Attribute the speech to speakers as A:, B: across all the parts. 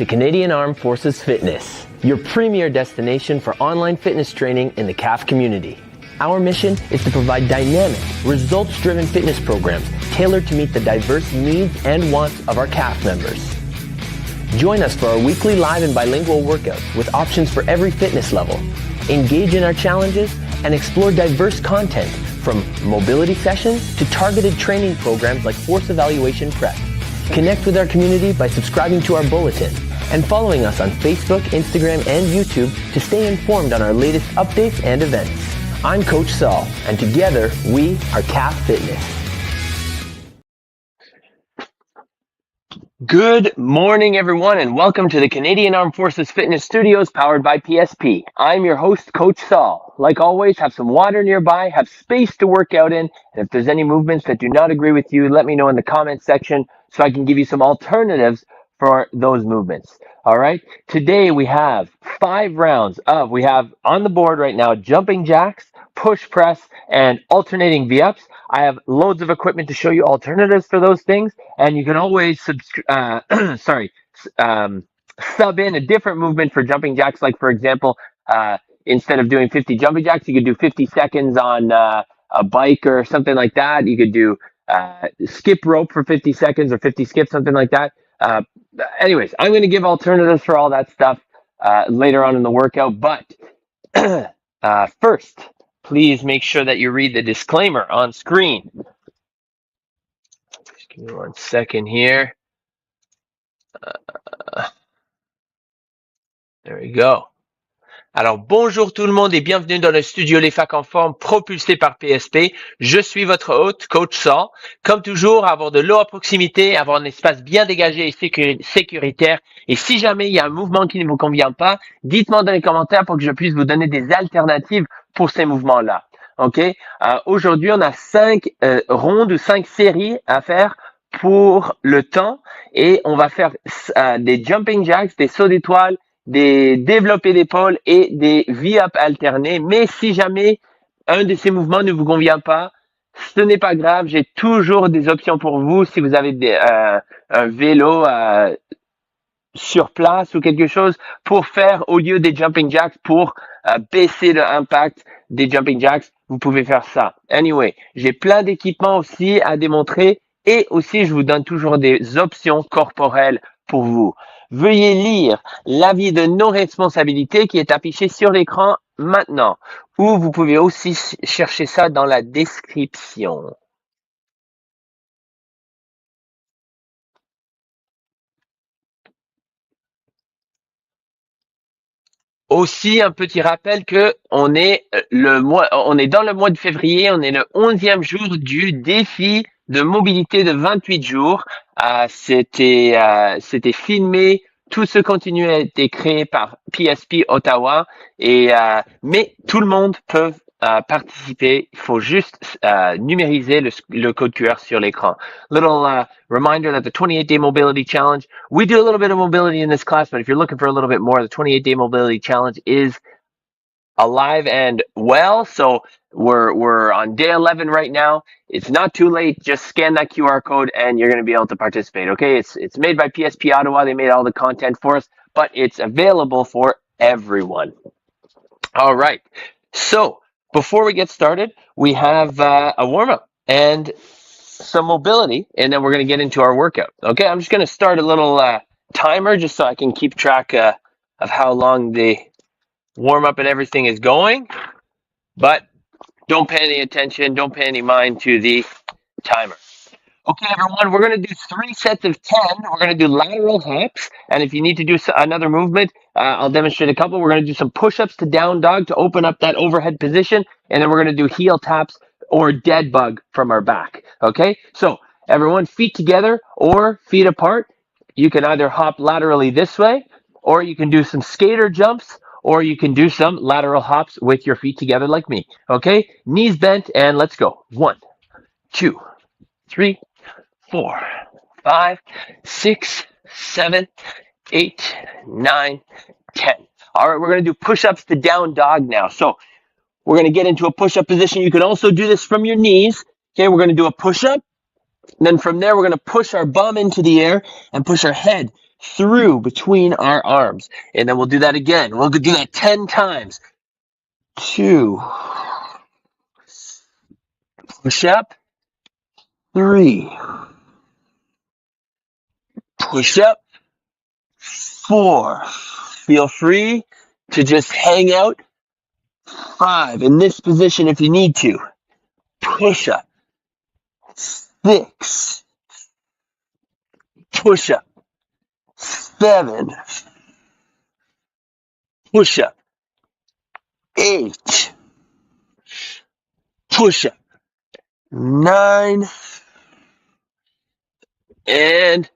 A: to Canadian Armed Forces Fitness, your premier destination for online fitness training in the CAF community. Our mission is to provide dynamic, results-driven fitness programs tailored to meet the diverse needs and wants of our CAF members. Join us for our weekly live and bilingual workouts with options for every fitness level. Engage in our challenges and explore diverse content from mobility sessions to targeted training programs like force evaluation prep. Connect with our community by subscribing to our bulletin and following us on Facebook, Instagram, and YouTube to stay informed on our latest updates and events. I'm Coach Saul, and together we are CAF Fitness. Good morning, everyone, and welcome to the Canadian Armed Forces Fitness Studios powered by PSP. I'm your host, Coach Saul. Like always, have some water nearby, have space to work out in, and if there's any movements that do not agree with you, let me know in the comments section so I can give you some alternatives for those movements. All right, today we have 5 rounds we have on the board right now, jumping jacks, push press, and alternating V-ups. I have loads of equipment to show you alternatives for those things, and you can always sub in a different movement for jumping jacks. Like, for example, instead of doing 50 jumping jacks, you could do 50 seconds on a bike or something like that. You could do skip rope for 50 seconds or 50 skips, something like that. Anyways, I'm going to give alternatives for all that stuff later on in the workout. But first, please make sure that you read the disclaimer on screen. Just give me 1 second here. There we go. Alors, bonjour tout le monde et bienvenue dans le studio Les Facs en forme propulsé par PSP. Je suis votre hôte, Coach Saul. Comme toujours, avoir de l'eau à proximité, avoir un espace bien dégagé et sécuritaire. Et si jamais il y a un mouvement qui ne vous convient pas, dites-moi dans les commentaires pour que je puisse vous donner des alternatives pour ces mouvements-là. Ok? Aujourd'hui, on a 5 rondes ou 5 séries à faire pour le temps et on va faire des jumping jacks, des sauts d'étoiles, des développés d'épaule et des V-up alternés. Mais si jamais un de ces mouvements ne vous convient pas, ce n'est pas grave. J'ai toujours des options pour vous. Si vous avez un vélo sur place ou quelque chose pour faire au lieu des jumping jacks, pour baisser l'impact des jumping jacks, vous pouvez faire ça. Anyway, j'ai plein d'équipements aussi à démontrer et aussi je vous donne toujours des options corporelles pour vous. Veuillez lire l'avis de non-responsabilité qui est affiché sur l'écran maintenant, ou vous pouvez aussi chercher ça dans la description. Aussi, un petit rappel que on est dans le mois de février, on est le 11e jour du défi de mobilité de 28 jours. C'était filmé, tout ce contenu a été créé par PSP Ottawa mais tout le monde peut participer. Il faut juste numériser le code QR sur l'écran. Little reminder that the 28-day mobility challenge, we do a little bit of mobility in this class, but if you're looking for a little bit more, the 28-day mobility challenge is alive and well. So we're on day 11 right now. It's not too late. Just scan that QR code and you're going to be able to participate. Okay, it's made by PSP Ottawa. They made all the content for us, but it's available for everyone. All right. So before we get started, we have a warm-up and some mobility, and then we're going to get into our workout. Okay, I'm just going to start a little timer just so I can keep track of how long the warm-up and everything is going, but don't pay any attention, don't pay any mind to the timer. Okay, everyone, we're going to do 3 sets of 10. We're going to do lateral hops, and if you need to do another movement, I'll demonstrate a couple. We're going to do some push-ups to down dog to open up that overhead position, and then we're going to do heel taps or dead bug from our back. Okay, so everyone, feet together or feet apart. You can either hop laterally this way, or you can do some skater jumps, or you can do some lateral hops with your feet together like me. Okay, knees bent, and let's go. 1, 2, 3, 4, 5, 6, 7, 8, 9, 10. All right, we're going to do push-ups to down dog now. So we're going to get into a push-up position. You can also do this from your knees. Okay, we're going to do a push-up. Then from there, we're going to push our bum into the air and push our head through between our arms. And then we'll do that again. We'll do that 10 times. 2. Push up. 3. Push up. 4. Feel free to just hang out. 5. In this position if you need to. Push up. 6. Push up. 7. Push up. 8. Push up. 9. And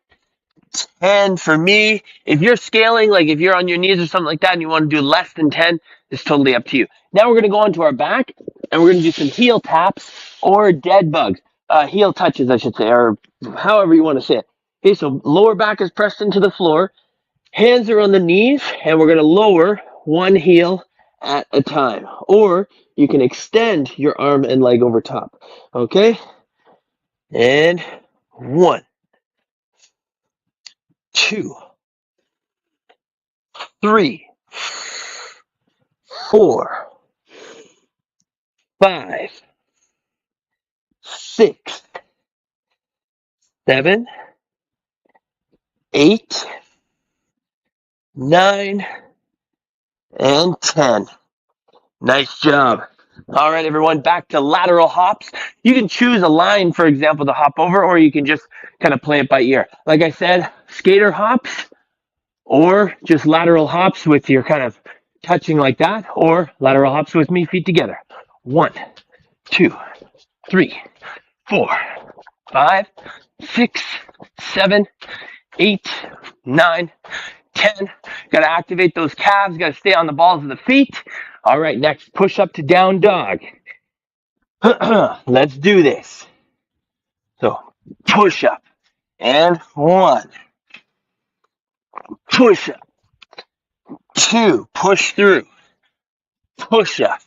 A: 10 for me. If you're scaling, like if you're on your knees or something like that and you want to do less than 10, it's totally up to you. Now we're going to go onto our back and we're going to do some heel taps or dead bugs. Heel touches, I should say, or however you want to say it. Okay, so lower back is pressed into the floor. Hands are on the knees and we're going to lower one heel at a time. Or you can extend your arm and leg over top. Okay? And 1, 2, 3, 4, 5, 6, 7, 8, 9, and 10. Nice job. All right, everyone, back to lateral hops. You can choose a line, for example, to hop over, or you can just kind of play it by ear. Like I said, skater hops, or just lateral hops with your kind of touching like that, or lateral hops with me, feet together. 1, 2, 3, 4, 5, 6, 7, 8, 9, 10. Got to activate those calves. Got to stay on the balls of the feet. All right, next, push up to down dog. Let's do this. So, push up. And 1. Push up. 2. Push through. Push up.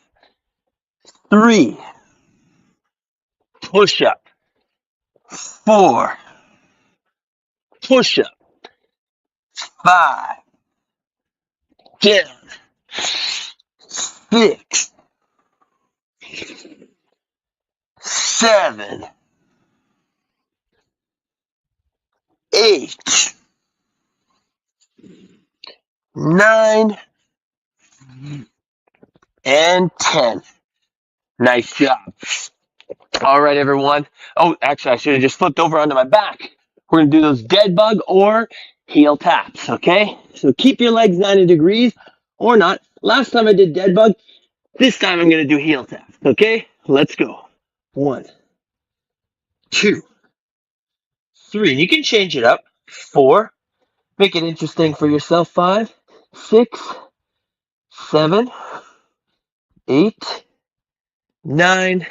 A: 3. Push up. 4. Push up. 5. Down. 6. 7. 8. 9. And 10. Nice job. All right, everyone. Oh, actually, I should have just flipped over onto my back. We're going to do those dead bug or heel taps, okay? So keep your legs 90 degrees or not. Last time I did dead bug. This time I'm going to do heel taps, okay? Let's go. 1, 2, 3. You can change it up. 4. Make it interesting for yourself. 5, 6, 7, 8, 9,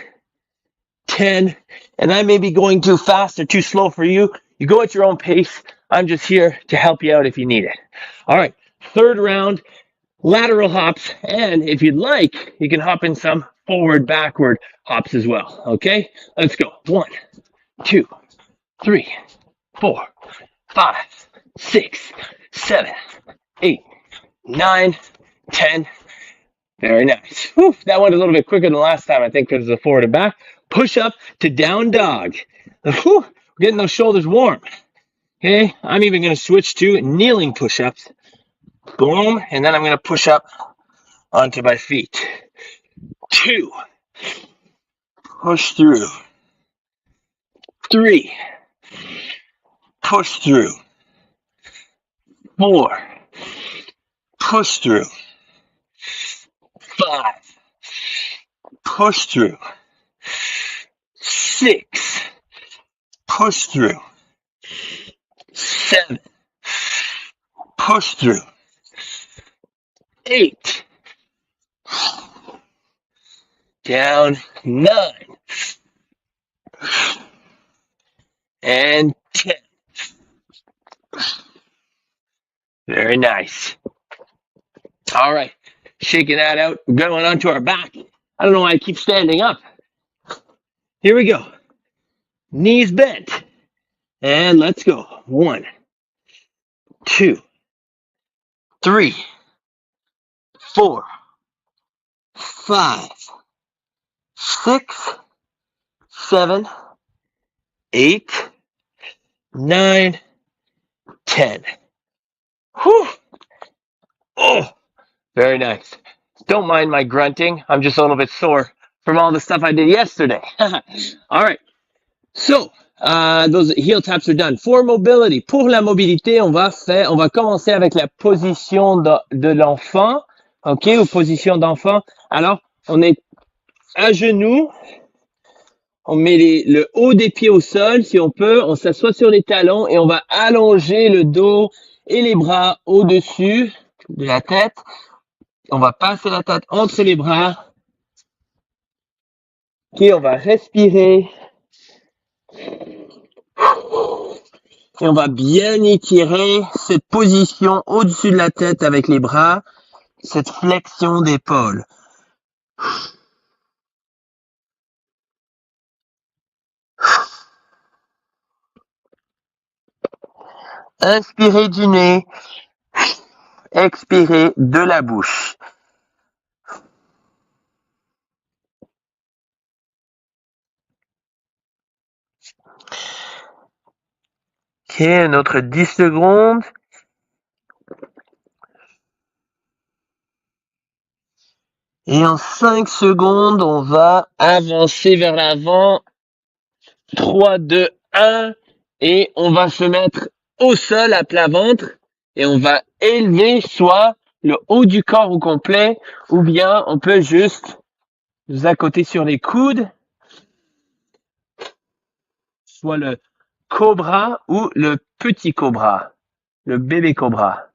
A: 10. And I may be going too fast or too slow for you. You go at your own pace. I'm just here to help you out if you need it. All right, third round, lateral hops. And if you'd like, you can hop in some forward, backward hops as well. Okay, let's go. 1, 2, 3, 4, 5, 6, 7, 8, 9, 10. Very nice. Whew, that went a little bit quicker than last time, I think, because of the forward and back. Push up to down dog. Whew, we're getting those shoulders warm. Okay, I'm even going to switch to kneeling push-ups. Boom, and then I'm going to push up onto my feet. 2. Push through. 3. Push through. 4. Push through. 5. Push through. 6. Push through. 7. Push through. 8. Down. 9. And 10. Very nice. All right. Shaking that out. We're going on to our back. I don't know why I keep standing up. Here we go. Knees bent. And let's go. 1, 2, 3, 4, 5, 6, 7, 8, 9, 10. Whew. Oh, very nice. Don't mind my grunting. I'm just a little bit sore from all the stuff I did yesterday. All right. So, those heel taps are done. For mobility, pour la mobilité, on va commencer avec la position de l'enfant, ok, ou position d'enfant. Alors, on est à genoux, on met le haut des pieds au sol, si on peut, on s'assoit sur les talons et on va allonger le dos et les bras au-dessus de la tête. On va passer la tête entre les bras. Ok, on va respirer. Et on va bien étirer cette position au-dessus de la tête avec les bras, cette flexion d'épaule. Inspirez du nez, expirez de la bouche. Ok, un autre 10 secondes. Et en 5 secondes, on va avancer vers l'avant. 3, 2, 1. Et on va se mettre au sol à plat ventre. Et on va élever soit le haut du corps au complet, ou bien on peut juste nous accoter sur les coudes, soit le cobra ou le petit cobra, le bébé cobra.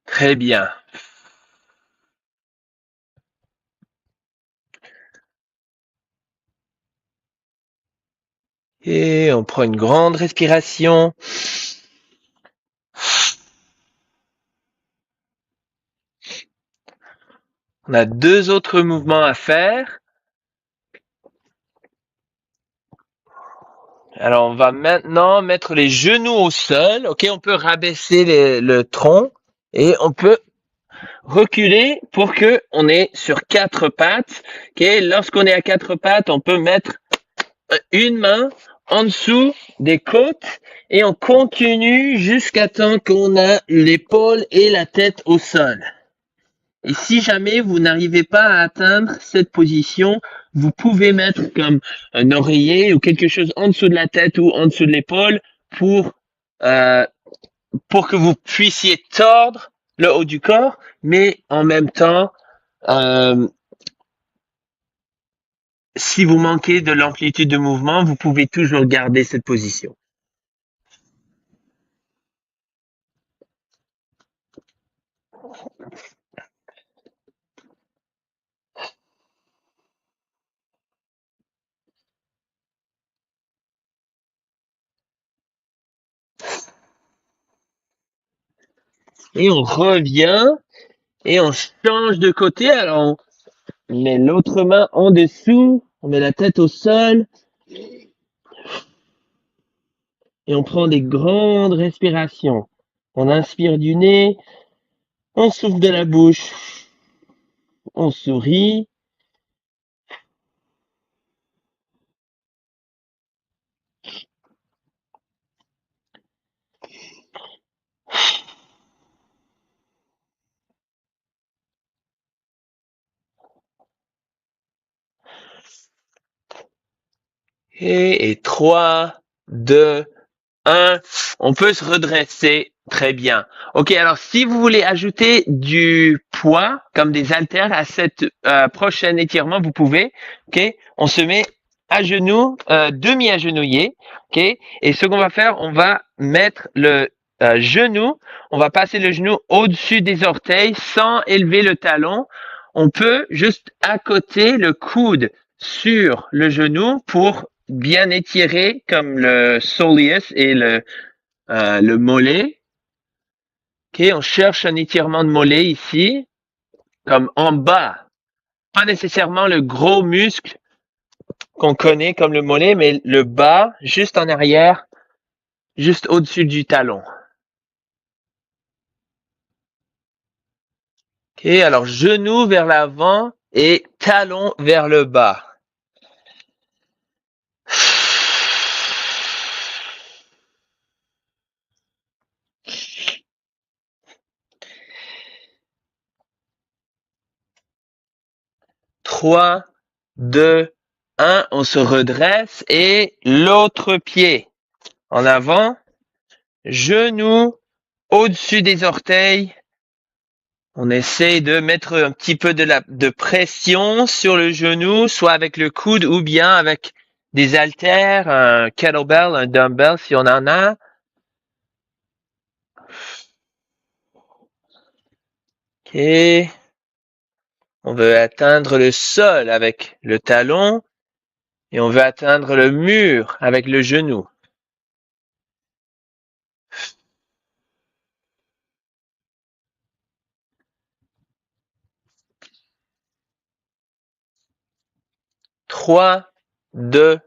A: Très bien. Et on prend une grande respiration. On a 2 autres mouvements à faire. Alors, on va maintenant mettre les genoux au sol. Ok, on peut rabaisser le tronc et on peut reculer pour que on est sur 4 pattes. Ok, lorsqu'on est à 4 pattes, on peut mettre une main en dessous des côtes et on continue jusqu'à temps qu'on a l'épaule et la tête au sol. Et si jamais vous n'arrivez pas à atteindre cette position, vous pouvez mettre comme un oreiller ou quelque chose en dessous de la tête ou en dessous de l'épaule pour que vous puissiez tordre le haut du corps, mais en même temps, si vous manquez de l'amplitude de mouvement, vous pouvez toujours garder cette position. Et on revient et on change de côté. Alors, on met l'autre main en dessous, on met la tête au sol et on prend des grandes respirations. On inspire du nez, on souffle de la bouche, on sourit. Et 3, 2, 1. On peut se redresser. Très bien. Ok, alors si vous voulez ajouter du poids, comme des haltères, à cette prochain étirement, vous pouvez. Ok, on se met à genoux, demi-agenouillé. Ok, et ce qu'on va faire, on va mettre le genou, on va passer le genou au-dessus des orteils sans élever le talon. On peut juste accoter le coude sur le genou pour bien étirer comme le soleus et le mollet. Ok, on cherche un étirement de mollet ici. comme en bas. Pas nécessairement le gros muscle qu'on connaît comme le mollet, mais le bas, juste en arrière, juste au-dessus du talon. Ok, alors genou vers l'avant et talon vers le bas. Trois, deux, un, on se redresse et l'autre pied en avant, genou au-dessus des orteils. On essaye de mettre un petit peu de pression sur le genou, soit avec le coude ou bien avec des haltères, un kettlebell, un dumbbell si on en a. Ok. On veut atteindre le sol avec le talon et on veut atteindre le mur avec le genou. Trois, deux,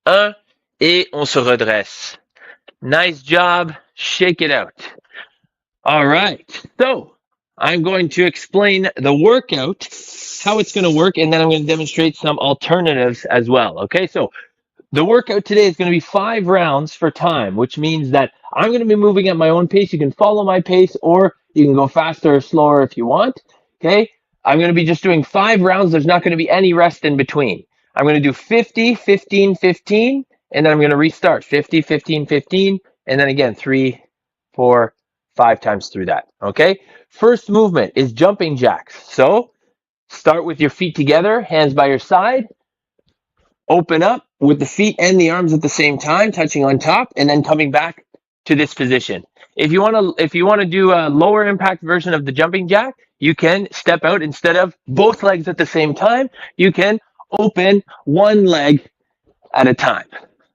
A: un et on se redresse. Nice job. Shake it out. All right. So I'm going to explain the workout, how it's going to work, and then I'm going to demonstrate some alternatives as well. Okay. So the workout today is going to be 5 rounds for time, which means that I'm going to be moving at my own pace. You can follow my pace or you can go faster or slower if you want. Okay. I'm going to be just doing 5 rounds. There's not going to be any rest in between. I'm going to do 50, 15, 15, and then I'm going to restart 50, 15, 15, and then again 3, 4, 5 times through that. Okay. First movement is jumping jacks. So start with your feet together, hands by your side. Open up with the feet and the arms at the same time, touching on top, and then coming back to this position. If you want to do a lower impact version of the jumping jack, you can step out instead of both legs at the same time. You can open one leg at a time.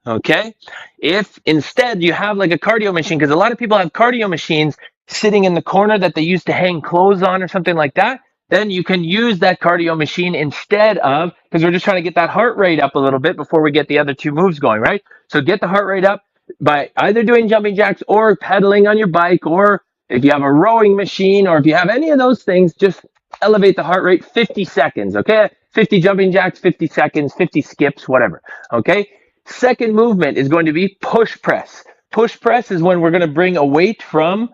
A: Okay. If instead you have like a cardio machine, because a lot of people have cardio machines sitting in the corner that they use to hang clothes on or something like that, then you can use that cardio machine instead of, because we're just trying to get that heart rate up a little bit before we get the other 2 moves going, right? So get the heart rate up by either doing jumping jacks or pedaling on your bike, or if you have a rowing machine, or if you have any of those things, just elevate the heart rate 50 seconds, okay? 50 jumping jacks, 50 seconds, 50 skips, whatever, okay? Second movement is going to be push press. Push press is when we're going to bring a weight from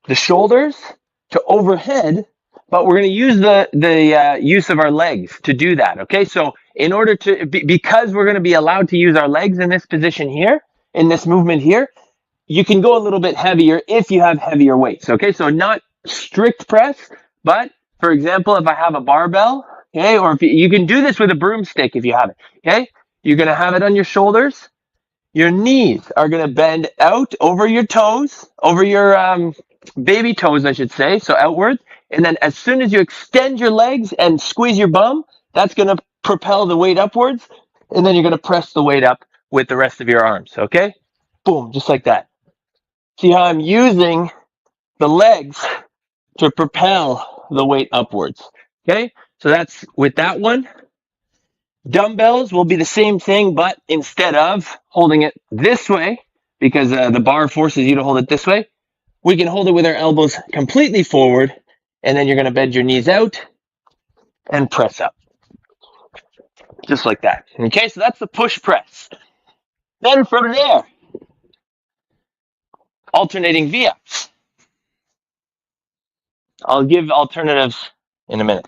A: the shoulders to overhead, but we're going to use the use of our legs to do that. Okay, so in order to, because we're going to be allowed to use our legs in this position here, in this movement here, you can go a little bit heavier if you have heavier weights. Okay, so not strict press, but for example, if I have a barbell, okay, or if you can do this with a broomstick if you have it. Okay, you're going to have it on your shoulders. Your knees are going to bend out over your toes, over your baby toes, I should say, so outward. And then as soon as you extend your legs and squeeze your bum, that's going to propel the weight upwards. And then you're going to press the weight up with the rest of your arms, okay? Boom, just like that. See how I'm using the legs to propel the weight upwards, okay? So that's with that one. Dumbbells will be the same thing, but instead of holding it this way, because the bar forces you to hold it this way, we can hold it with our elbows completely forward, and then you're going to bend your knees out and press up. Just like that. Okay, so that's the push press. Then from there, alternating V-ups. I'll give alternatives in a minute.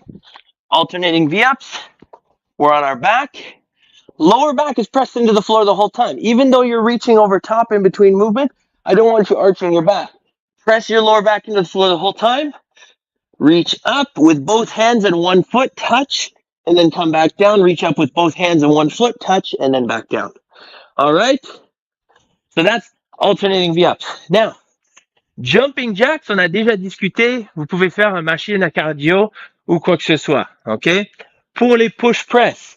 A: Alternating V-ups, we're on our back. Lower back is pressed into the floor the whole time. Even though you're reaching over top in between movement, I don't want you arching your back. Press your lower back into the floor the whole time. Reach up with both hands and one foot, touch, and then come back down. Reach up with both hands and one foot, touch, and then back down. All right? So that's alternating V-ups. Now, jumping jacks, on a déjà discuté. Vous pouvez faire une machine à cardio ou quoi que ce soit. OK? Pour les push press,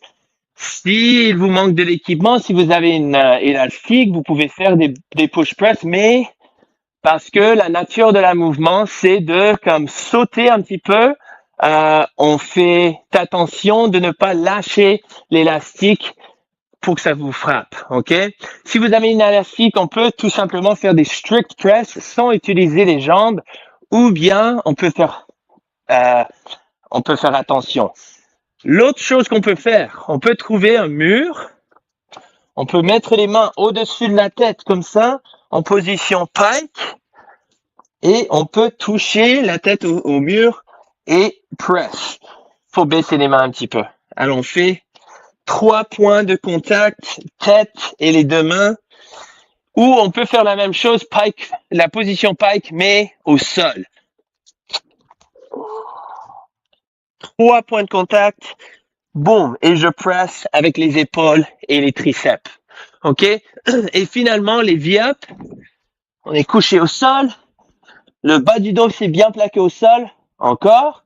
A: s'il vous manque de l'équipement, si vous avez une élastique, vous pouvez faire des push press, mais parce que la nature de la mouvement, c'est de comme sauter un petit peu On fait attention de ne pas lâcher l'élastique pour que ça vous frappe, ok? Si vous avez une élastique, on peut tout simplement faire des strict press sans utiliser les jambes, ou bien on peut faire attention. L'autre chose qu'on peut faire, on peut trouver un mur, on peut mettre les mains au-dessus de la tête comme ça, en position pike, et on peut toucher la tête au mur et press. Faut baisser les mains un petit peu. Alors on fait 3 points de contact, tête et les 2 mains, ou on peut faire la même chose, pike, la position pike, mais au sol. 3 points de contact, boum, et je presse avec les épaules et les triceps. OK? Et finalement, les V-up, on est couché au sol, le bas du dos c'est bien plaqué au sol, encore,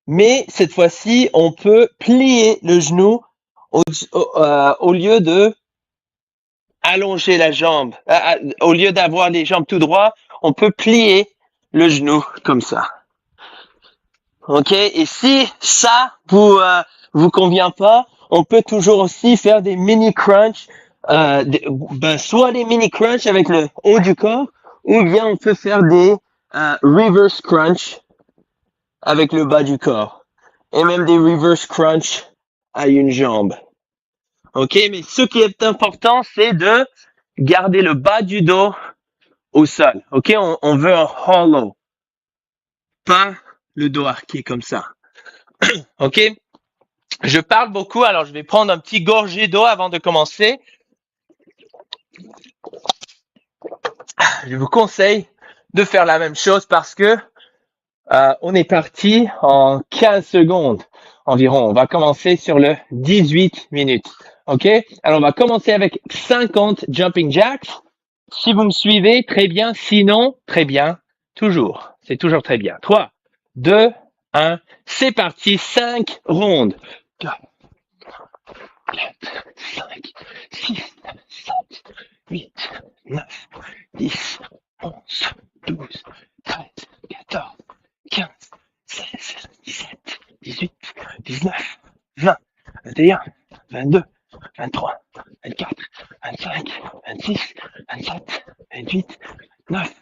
A: mais cette fois-ci, on peut plier le genou au lieu de allonger la jambe. Au lieu d'avoir les jambes tout droit, on peut plier le genou comme ça. OK? Et si ça vous convient pas, on peut toujours aussi faire des mini crunch, soit des mini crunch avec le haut du corps, ou bien on peut faire des reverse crunch avec le bas du corps, et même des reverse crunch à une jambe. OK? Mais ce qui est important, c'est de garder le bas du dos au sol. OK? On veut un hollow, pas le dos arqué comme ça. OK? Je parle beaucoup, alors je vais prendre un petit gorgée d'eau avant de commencer. Je vous conseille de faire la même chose parce que on est parti en 15 secondes environ. On va commencer sur le 18 minutes. OK? Alors on va commencer avec 50 jumping jacks. Si vous me suivez, très bien. Sinon, très bien. Toujours. C'est toujours très bien. 3, 2, 1. C'est parti. 5 rondes. 4, 5, 6, 7, 8, 9, 10, 11, 12, 13, 14, 15, 16, 17, 18, 19, 20, 21, 22, 23, 24, 25, 26, 27, 28, 29,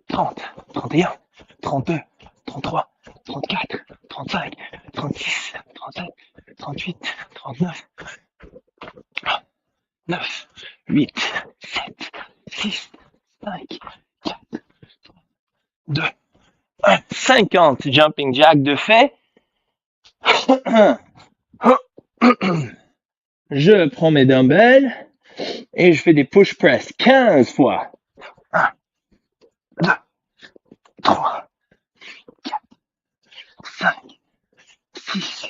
A: 30, 31, 32, 33, 34, 35, 36, 37, 38, 39, 9, 8, 7, 6, 5, 4, 3, 2, 1. 50 jumping jack de fait. Je prends mes dumbbells et je fais des push press 15 fois. 1, 2, 3, 4, 5, 6,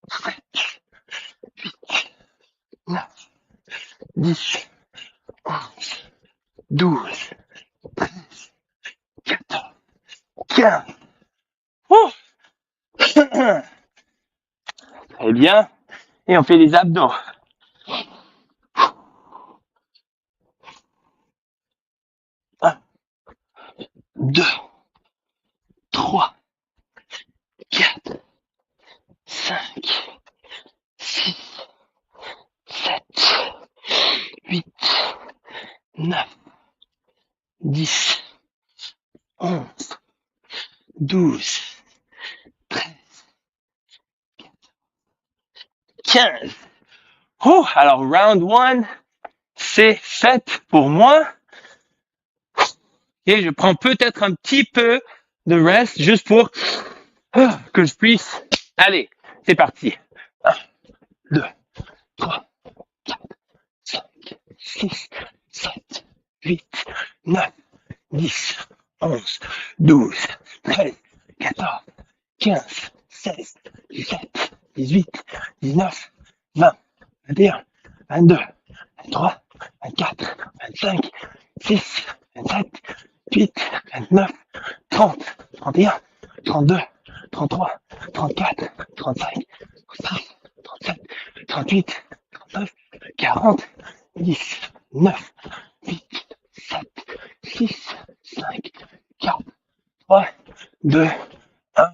A: 7, 8, 9, 10, 11, 12, 13, 14, 15. Oh. Très bien. Et on fait les abdos. 1, 2, 3, 4, 5, 6, 7, 8, 9, 10, 11, 12, 13, 15. Oh, alors round 1, c'est fait pour moi. Et je prends peut-être un petit peu de rest juste pour que je puisse. Allez, c'est parti. 1, 2, 3, 4, 5, 6, 7, 8, 9, 10, 11, 12, 13, 14, 15, 16, 17, 18, 19, 20, 21, 22, 23, 24, 25, 6, 27, 28, 29, 30, 31, 32, 33, 34, 35, 36, 37, 38, 39, 40, 10, 9, 8, 7, 6, 5, 4, 3, 2, 1.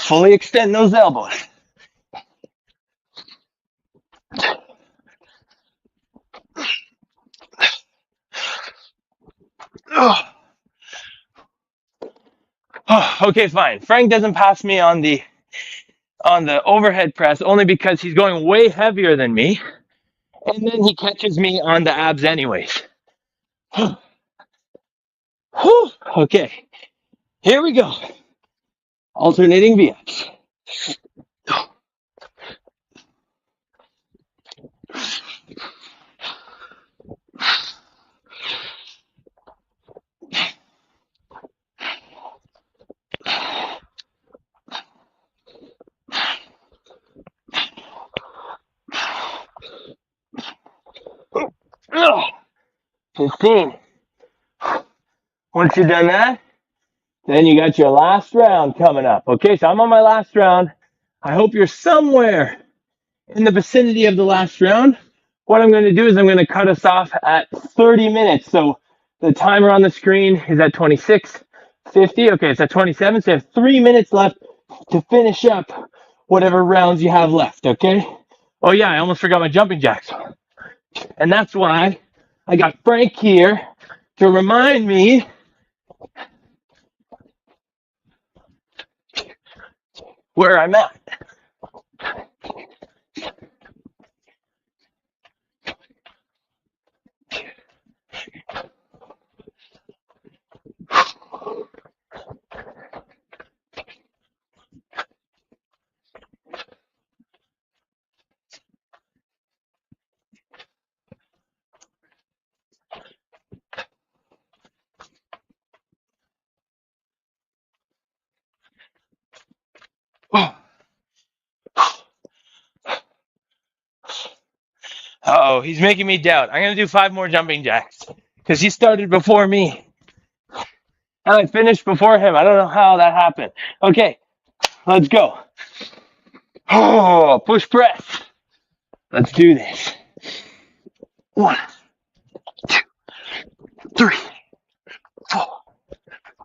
A: Fully extend those elbows. Oh. Oh, okay, fine. Frank doesn't pass me on the overhead press only because he's going way heavier than me, and then he catches me on the abs anyways. Okay, here we go. Alternating VFs. Ugh. 15. Once you've done that, then you got your last round coming up. Okay, so I'm on my last round. I hope you're somewhere in the vicinity of the last round. What I'm going to do is I'm going to cut us off at 30 minutes. So the timer on the screen is at 26:50. Okay, it's at 27. So you have 3 minutes left to finish up whatever rounds you have left. Okay. Oh yeah, I almost forgot my jumping jacks. And that's why I got Frank here to remind me where I'm at. Uh-oh, he's making me doubt. I'm going to do 5 more jumping jacks because he started before me. And I finished before him. I don't know how that happened. Okay, let's go. Oh, push press. Let's do this. 1, 2, 3, 4,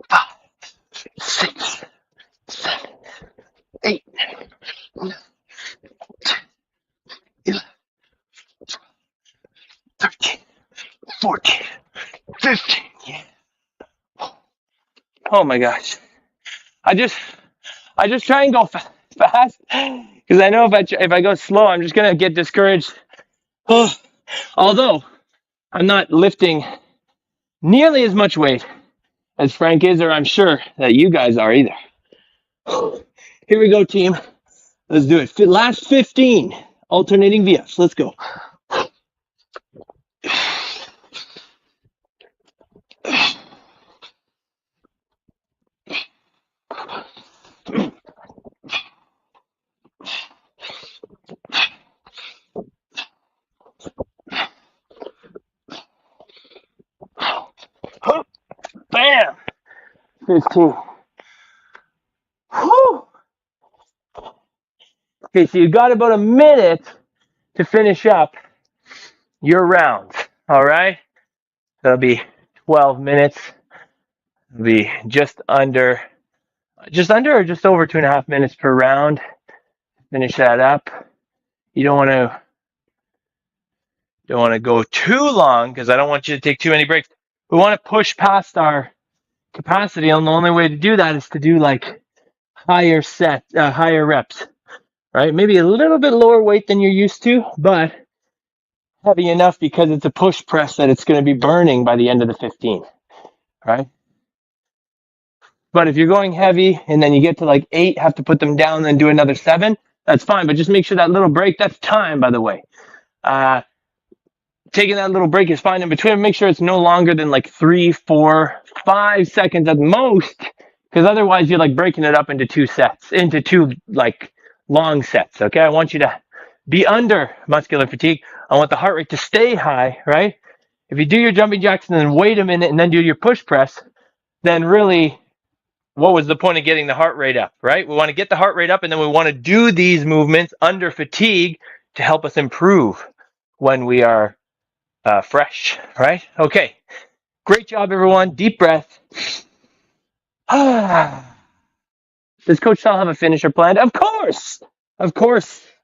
A: 5, 6, 7, 8, 9, 10, 11, 12, 13, 14, 15. Yeah. Oh my gosh. I just try and go fast because I know if I go slow, I'm just gonna get discouraged. Although I'm not lifting nearly as much weight as Frank is, or I'm sure that you guys are either. Here we go, team. Let's do it. Last 15 alternating VFs. Let's go. Bam! 15. Whew. Okay, so you got about a minute to finish up your rounds. All right? That'll be 12 minutes. It'll be just under or just over 2.5 minutes per round. Finish that up. You don't want to go too long because I don't want you to take too many breaks. We want to push past our capacity, and the only way to do that is to do like higher reps, right? Maybe a little bit lower weight than you're used to, but heavy enough because it's a push press that it's going to be burning by the end of the 15, right? But if you're going heavy and then you get to like 8, have to put them down, then do another 7, that's fine. But just make sure that little break, that's time, by the way. Taking that little break is fine in between. Make sure it's no longer than like 3, 4, 5 seconds at most, because otherwise you're like breaking it up into 2 like long sets. Okay, I want you to be under muscular fatigue. I want the heart rate to stay high, right? If you do your jumping jacks and then wait a minute and then do your push press, then really, what was the point of getting the heart rate up, right? We want to get the heart rate up, and then we want to do these movements under fatigue to help us improve when we are fresh, right? Okay. Great job, everyone. Deep breath. Does Coach Saul have a finisher planned? Of course,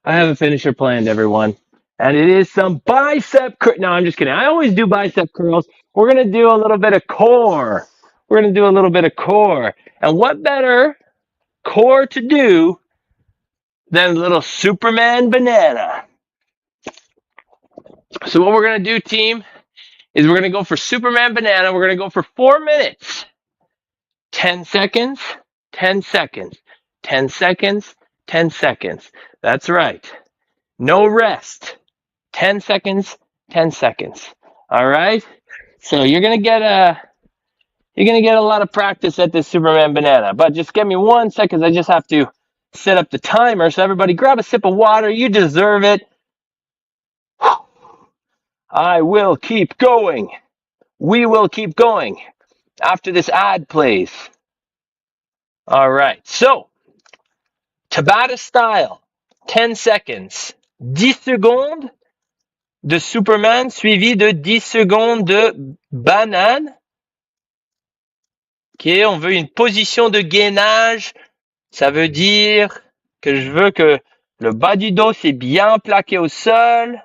A: I have a finisher planned, everyone. And it is some bicep curl. No, I'm just kidding. I always do bicep curls. We're gonna do a little bit of core. And what better core to do than a little Superman banana? So what we're gonna do, team, is we're gonna go for Superman banana. We're gonna go for 4 minutes. 10 seconds, 10 seconds, 10 seconds, 10 seconds. That's right. No rest. 10 seconds, 10 seconds. All right? So you're going to get a lot of practice at this Superman banana. But just give me 1 second. I just have to set up the timer. So everybody grab a sip of water. You deserve it. I will keep going. We will keep going after this ad plays. All right. So Tabata style, 10 seconds, 10 secondes de Superman suivi de 10 secondes de banane. Ok, on veut une position de gainage. Ça veut dire que je veux que le bas du dos c'est bien plaqué au sol.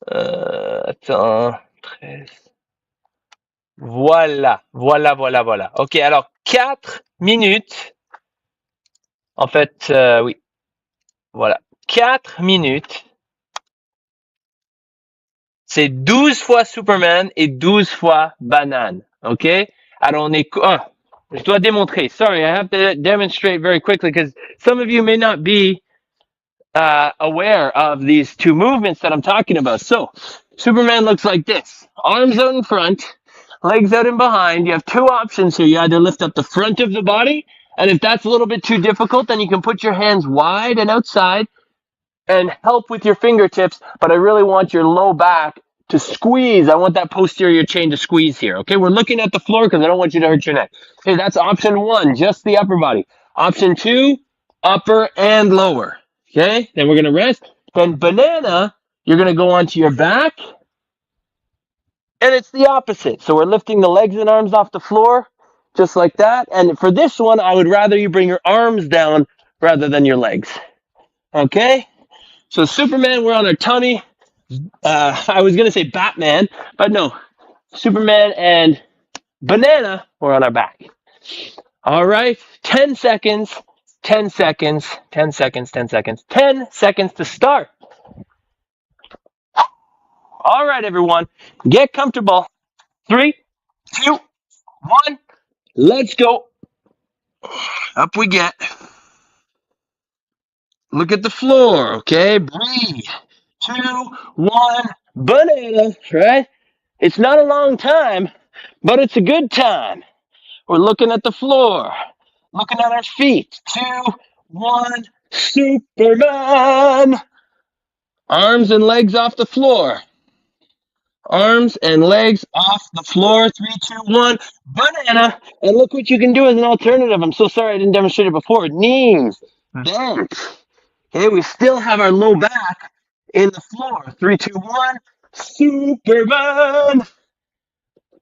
A: Attends, 13. Voilà. Ok, alors 4 minutes. En fait, oui. Voilà. 4 minutes. C'est 12 fois Superman et 12 fois banane. OK? Alors, on est... je dois démontrer. Sorry, I have to demonstrate very quickly because some of you may not be aware of these two movements that I'm talking about. So, Superman looks like this. Arms out in front, legs out in behind. You have two options here. You either lift up the front of the body, and if that's a little bit too difficult, then you can put your hands wide and outside and help with your fingertips, but I really want your low back to squeeze. I want that posterior chain to squeeze here. Okay, we're looking at the floor because I don't want you to hurt your neck. Okay, that's option 1, just the upper body. Option 2, upper and lower. Okay, then we're gonna rest. Then banana, you're gonna go onto your back, and it's the opposite. So we're lifting the legs and arms off the floor, just like that. And for this one, I would rather you bring your arms down rather than your legs. Okay? So Superman, we're on our tummy. I was going to say Batman, but no. Superman and banana, we're on our back. All right. 10 seconds, 10 seconds, 10 seconds, 10 seconds, 10 seconds to start. All right, everyone. Get comfortable. 3, 2, 1. Let's go. Up we get. Look at the floor, okay? Breathe. 2, 1, banana, right? It's not a long time, but it's a good time. We're looking at the floor, looking at our feet. 2, 1, Superman. Arms and legs off the floor. Arms and legs off the floor. 3, 2, 1, banana. And look what you can do as an alternative. I'm so sorry I didn't demonstrate it before. Knees bent. Okay, we still have our low back in the floor. 3, 2, 1, Superman.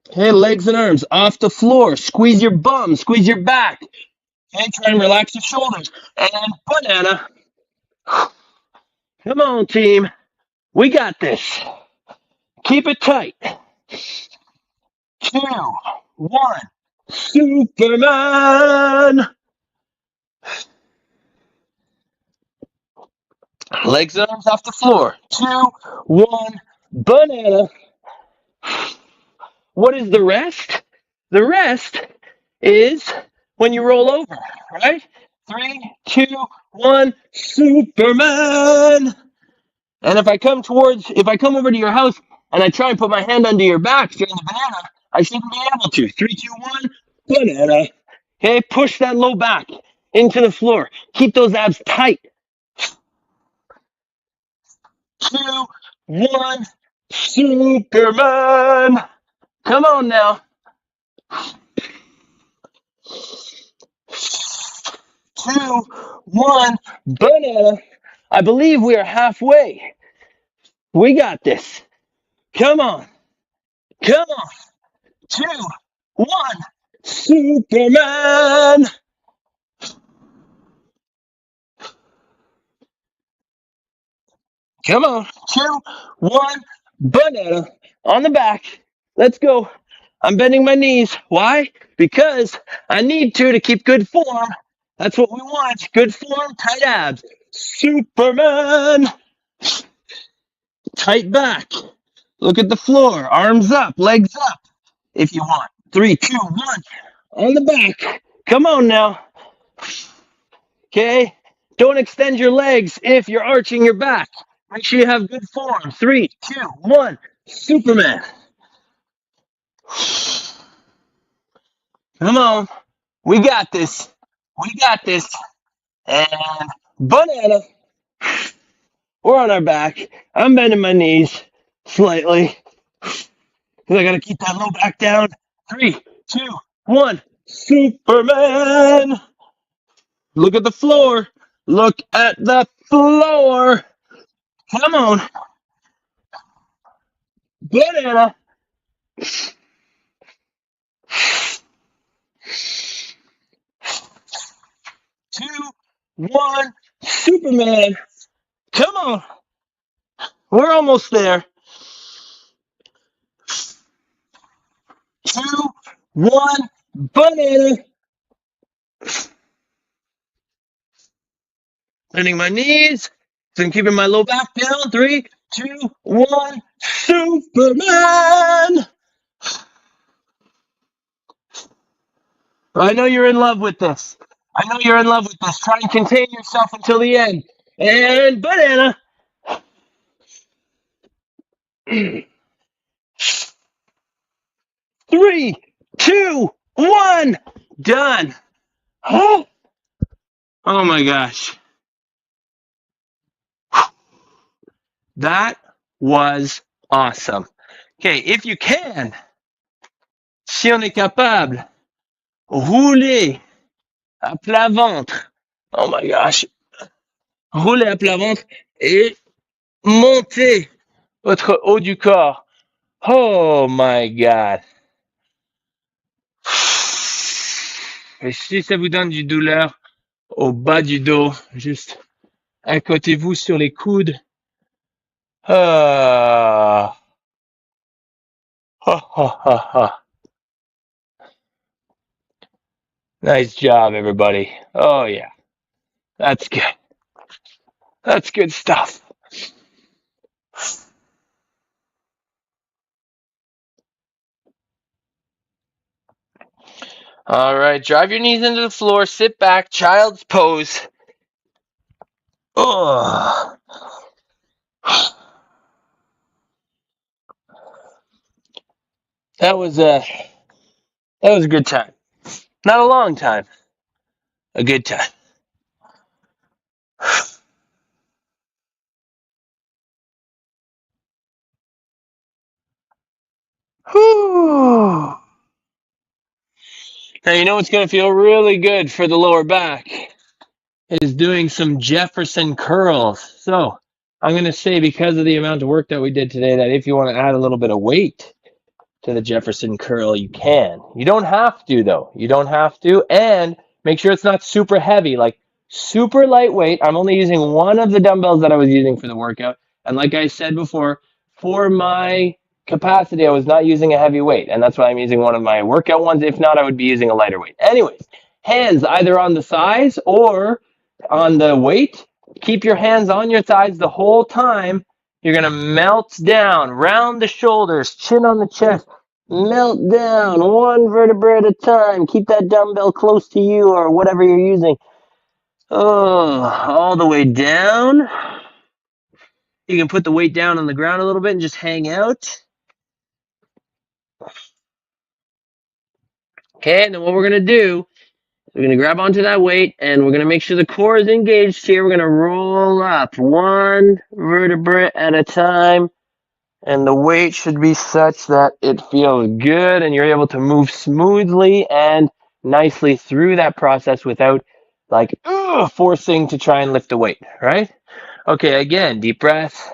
A: Okay, legs and arms off the floor. Squeeze your bum, squeeze your back. Okay, try and relax your shoulders. And banana. Come on, team. We got this. Keep it tight. 2, 1, Superman. Legs and arms off the floor. 2, 1, banana. What is the rest? The rest is when you roll over, right? 3, 2, 1, Superman. And if I come over to your house and I try and put my hand under your back during the banana, I shouldn't be able to. 3, 2, 1, banana. Okay, push that low back into the floor. Keep those abs tight. 2, 1, Superman. Come on now. 2, 1, banana. I believe we are halfway. We got this. Come on. Come on. 2, 1, Superman. Come on. 2, 1, banana on the back. Let's go. I'm bending my knees. Why? Because I need to keep good form. That's what we want. Good form, tight abs. Superman. Tight back. Look at the floor. Arms up, legs up. If you want. 3, 2, 1. On the back. Come on now. Okay? Don't extend your legs if you're arching your back. Make sure you have good form. 3, 2, 1. Superman. Come on. We got this. We got this. And banana. We're on our back. I'm bending my knees slightly. Because I got to keep that low back down. 3, 2, 1. Superman. Look at the floor. Look at the floor. Come on. Banana. 2, 1. Superman. Come on. We're almost there. 2, 1. Banana. Bending my knees. So I'm keeping my low back down. 3, 2, 1. Superman. I know you're in love with this. I know you're in love with this. Try and contain yourself until the end. And banana. 3, 2, 1. Done. Oh my gosh. That was awesome. Okay, if you can, si on est capable, rouler à plat ventre. Oh my gosh. Rouler à plat ventre et monter votre haut du corps. Oh my God. Et si ça vous donne du douleur au bas du dos, juste accotez-vous sur les coudes. Ah. Ha, ha, ha, ha. Nice job, everybody. Oh, yeah. That's good. That's good stuff. All right, drive your knees into the floor, sit back, child's pose. Oh. That was a good time. Not a long time. A good time. Whew. Now you know what's going to feel really good for the lower back is doing some Jefferson curls. So I'm going to say, because of the amount of work that we did today, that if you want to add a little bit of weight to the Jefferson curl, you can. You don't have to, though. You don't have to. And make sure it's not super heavy, like super lightweight. I'm only using one of the dumbbells that I was using for the workout. And like I said before, for my capacity, I was not using a heavy weight. And that's why I'm using one of my workout ones. If not, I would be using a lighter weight. Anyways, hands either on the thighs or on the weight. Keep your hands on your thighs the whole time. You're going to melt down, round the shoulders, chin on the chest. Melt down, one vertebra at a time. Keep that dumbbell close to you or whatever you're using. Oh, all the way down. You can put the weight down on the ground a little bit and just hang out. Okay, and then what we're going to do, we're going to grab onto that weight and we're going to make sure the core is engaged here. We're going to roll up one vertebra at a time. And the weight should be such that it feels good and you're able to move smoothly and nicely through that process without like forcing to try and lift the weight, right? Okay, again, deep breath.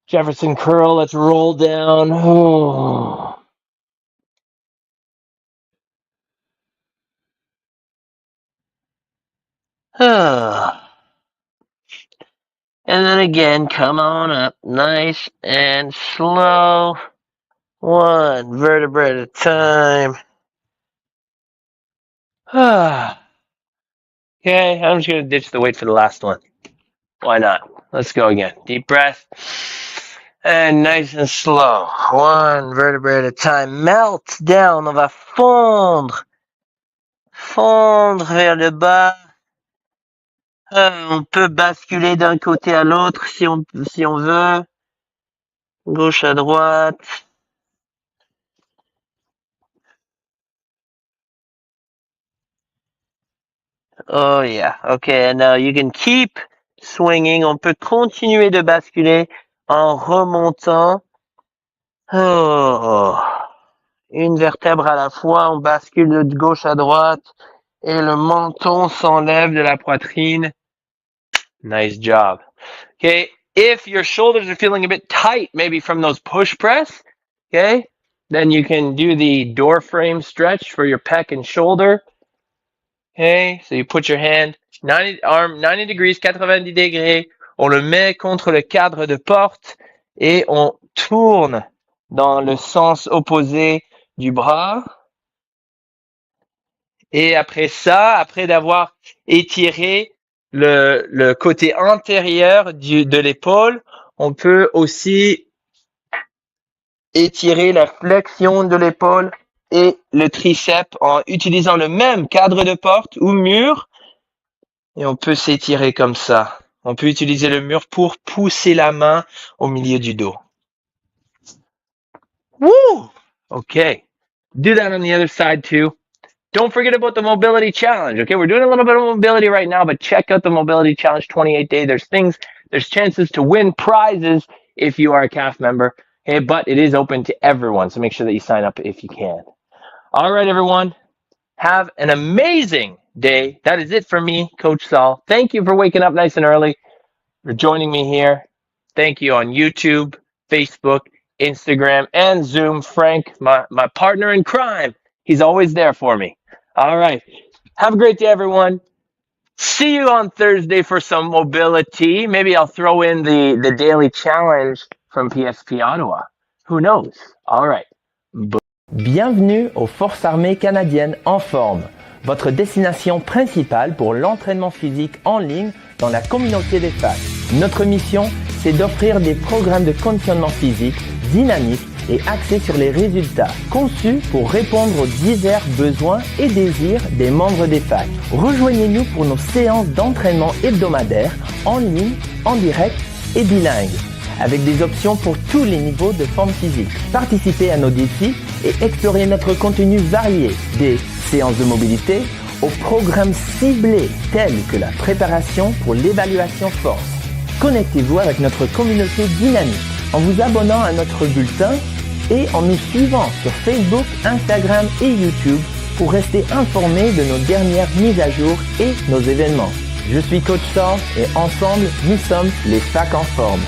A: Jefferson curl, let's roll down. Oh. And then again, come on up, nice and slow. One vertebra at a time. Okay, I'm just going to ditch the weight for the last one. Why not? Let's go again. Deep breath. And nice and slow. One vertebra at a time. Melt down. On va fondre. Fondre vers le bas. On peut basculer d'un côté à l'autre si on veut. Gauche à droite. Oh yeah. Okay, and now you can keep swinging. On peut continuer de basculer en remontant. Oh. Une vertèbre à la fois. On bascule de gauche à droite. Et le menton s'enlève de la poitrine. Nice job. Okay. If your shoulders are feeling a bit tight, maybe from those push press, okay, then you can do the door frame stretch for your pec and shoulder. Okay, so you put your hand 90 degrees, 90 degrés. On le met contre le cadre de porte et on tourne dans le sens opposé du bras. Et après ça, après d'avoir étiré le côté antérieur de l'épaule, on peut aussi étirer la flexion de l'épaule et le triceps en utilisant le même cadre de porte ou mur. Et on peut s'étirer comme ça. On peut utiliser le mur pour pousser la main au milieu du dos. Woo! Okay. Do that on the other side too. Don't forget about the mobility challenge. Okay, we're doing a little bit of mobility right now, but check out the mobility challenge 28-day. There's chances to win prizes if you are a CAF member. Okay, but it is open to everyone, so make sure that you sign up if you can. All right, everyone. Have an amazing day. That is it for me, Coach Saul. Thank you for waking up nice and early, for joining me here. Thank you on YouTube, Facebook, Instagram, and Zoom. Frank, my partner in crime. He's always there for me. All right. Have a great day, everyone. See you on Thursday for some mobility. Maybe I'll throw in the daily challenge from PSP Ottawa. Who knows? All right.
B: Bienvenue aux Forces armées canadiennes en forme, votre destination principale pour l'entraînement physique en ligne dans la communauté des facs. Notre mission, c'est d'offrir des programmes de conditionnement physique dynamiques et axés sur les résultats, conçus pour répondre aux divers besoins et désirs des membres des facs. Rejoignez-nous pour nos séances d'entraînement hebdomadaires en ligne, en direct et bilingue, avec des options pour tous les niveaux de forme physique. Participez à nos défis et explorez notre contenu varié, des séances de mobilité aux programmes ciblés tels que la préparation pour l'évaluation force. Connectez-vous avec notre communauté dynamique en vous abonnant à notre bulletin et en nous suivant sur Facebook, Instagram et YouTube pour rester informé de nos dernières mises à jour et nos événements. Je suis Coach Saul et ensemble, nous sommes les facs en forme.